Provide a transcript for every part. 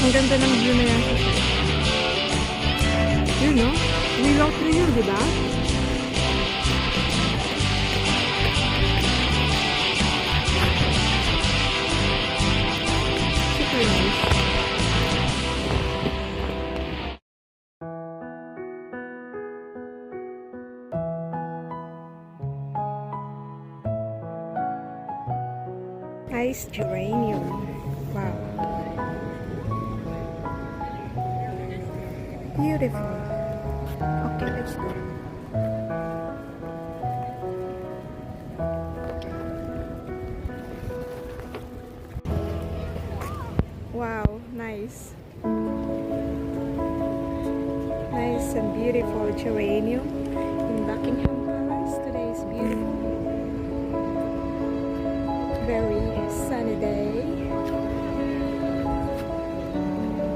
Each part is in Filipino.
Ang ganda ng view na yan. Yun, no? We walk through yun, di ba? Super nice. Nice geranium. Wow. Beautiful. Okay, let's go. Wow, nice. Nice and beautiful geranium in Buckingham Palace. Today is beautiful. Very sunny day.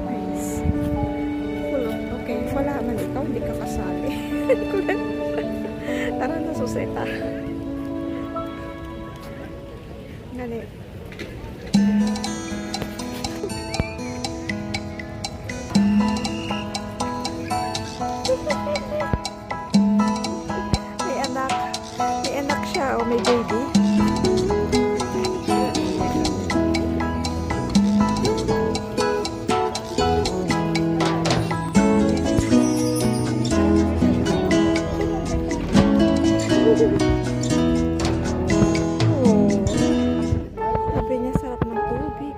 Nice. Full of, okay, wala man ikaw, hindi ka kasali. Tara na, suseta. Ngali. May anak siya o may baby. Sabi niya sarap ng tubig.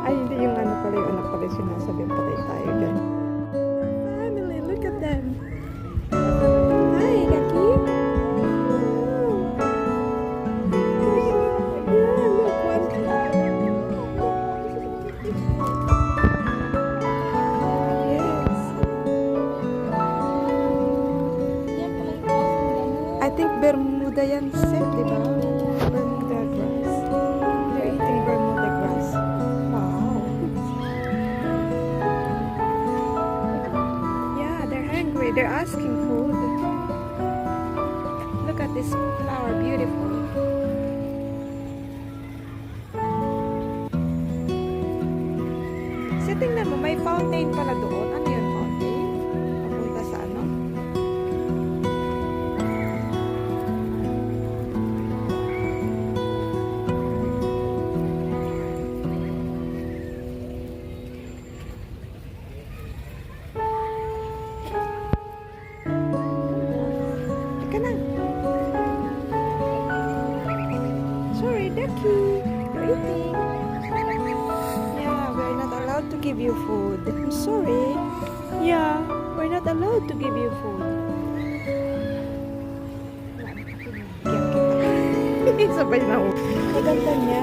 Ay, hindi yung ano pala, yung anak pala sinasabi, patay tayo dyan. Family, look at them. Hi, Gaki. I think Bermuda yan set, di ba? Bermuda grass. They're eating Bermuda grass. Wow. Yeah, they're hungry. They're asking food. Look at this flower, beautiful. So, tingnan mo, may fountain pala doon. Ano yun, fountain? Papunta sa ano? Sorry, Ducky. You're eating. Yeah, we're not allowed to give you food. I'm sorry. Yeah, we're not allowed to give you food. Sabay na ako. Maganda niya.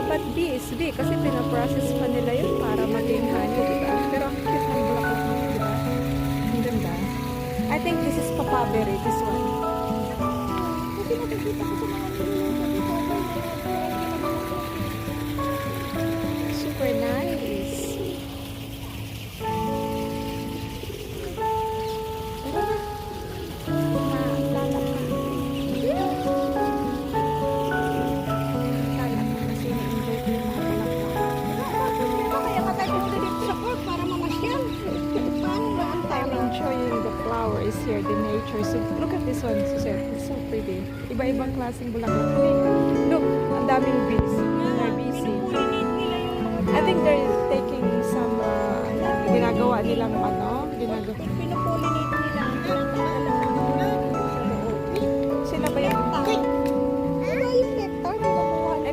But bees, kasi pinaprocess pa nila yun para maging honey, diba? Pero ang cute ng bulaklak mo, diba? Ang ganda. I think this is papaberry, this one. Kasi nakikita ko sa mga super nice. Flowers here, the nature. So look at this one, Suzette. It's so pretty. Iba-ibang klaseng bulaklak. Look, ang daming bees. They're busy. I think they're taking some ginagawa nilang pinupollinate nila. Sila ba yung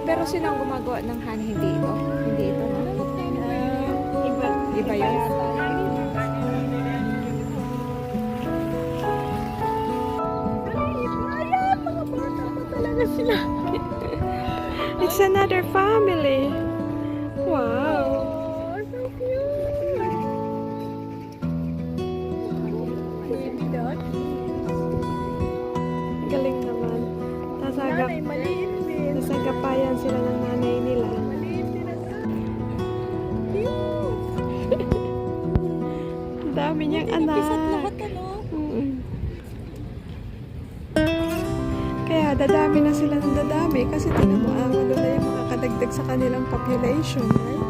pero sino ang gumagawa ng honey? Hindi ito. Hindi ito, no? Iba yun. It's another family. Wow. So cute. Galing naman. Nanay, maliit din. Nasagapayan sila ng nanay nila. Maliit din ang Ang dami niyang anak. Pisat lahat ano? Mm. Kaya dadami na sila ng dadami kasi tingnan mo ang ano na yung makakadagdag sa kanilang population, right?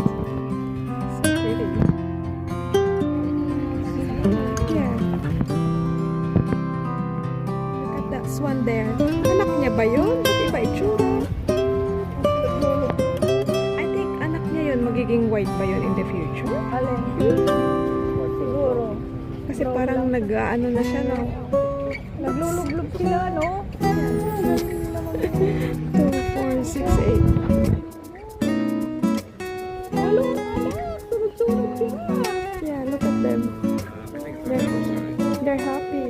So pretty. Yeah. Look at that swan there. Anak niya ba yun? Ba't iba itsura? I think anak niya yun. Magiging white ba yun in the future? Alin? Siguro. Kasi parang nag-ano na siya, no? Naglulublog sila, no? 2, 4, 6, 8. Halo, anak. Sunod-sunod sila. Yeah, look at them. They're happy.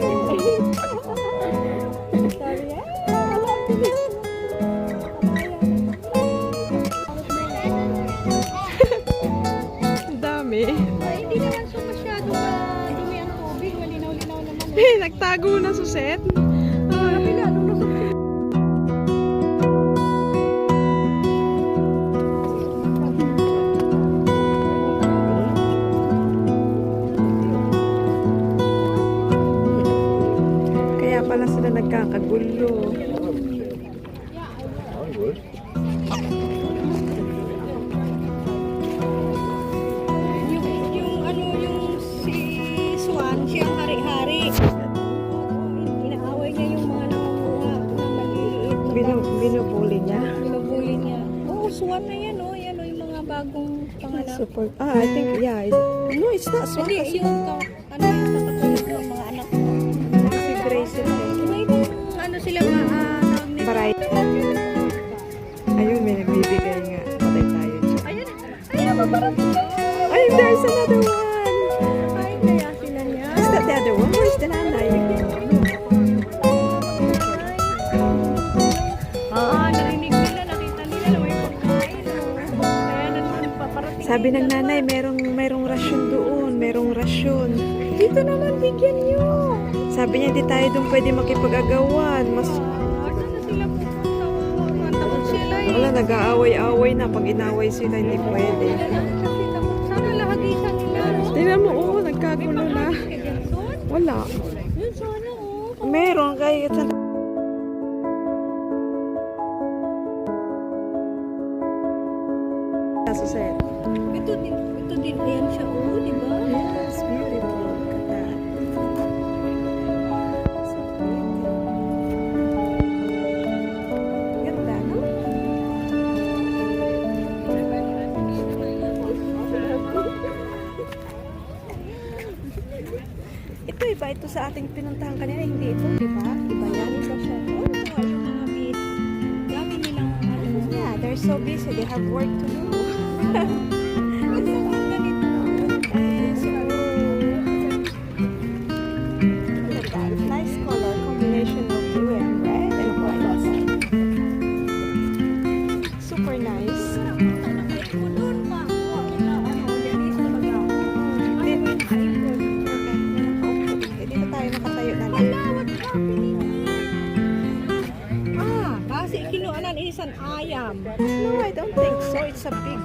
Sabi, alam, bilis. Ang dami. Ay, hindi naman so masyado dumi ang tubig. Malinaw-linaw naman. Eh, nagtago na suset. Kapila, anong nasa Kaya pala sila nagkakagulo. yung ano yung si Swan, siyang hari-hari. Inaaway niya yung mga nangunguha na maliliit. Binubuli niya. Binubuli niya. Oo, Swan na yan, oh. Yan, oh, yung mga bagong panganak. Support. I think, yeah. No, it's not swan. Hindi, Kasi yung ano yung katulad ng mga anak mo. si Grace yun eh. Iba-ibang ano sila tawag nila. Variety. Ayun, may nagbibigay nga. Patay tayo dyan. Ayun, ayun, maparating na. Ay, there's another one. Ay, kaya sila niya. Is that the other one? Where's the nanay? Narinig nila, nakita nila na may pagkain. Kaya naman paparating. Sabi ng nanay, merong rasyon doon. Merong rasyon. Dito naman, bigyan niyo. Sabi niya, di tayo doon pwede makipag-agawan. Mas, Saan na sila pupunta? Takot sila eh. wala, nag-aaway-aaway na. Pag inaway sila, hindi pwede. Kasi takot. Sana lahagitan nila. No? Tingnan mo, oo, nagkagulo na. Kaya Son? Wala. Yun, sana oh. Meron, kaya Suset. Ito din, ayan siya oh, di ba? Yes, beautiful. Look at that. So pretty. Ganda, no? Ito iba ito sa ating pinuntahan kanina, hindi ito, di ba? Iba yan. Iba siya. Oh, yung mga meat. Dami nilang ano. Yeah, they're so busy. They have work to do. Ito ang ganito. Eh, siguro, look at that. Nice color combination of blue and red and white. Super nice. Nakait mo doon pa. Yanis na baga. Ay, may kain doon. Dito tayo nakatayo na lang. What's happening here? Kasi kinuanan inisan ayam. No, I don't think so. It's a big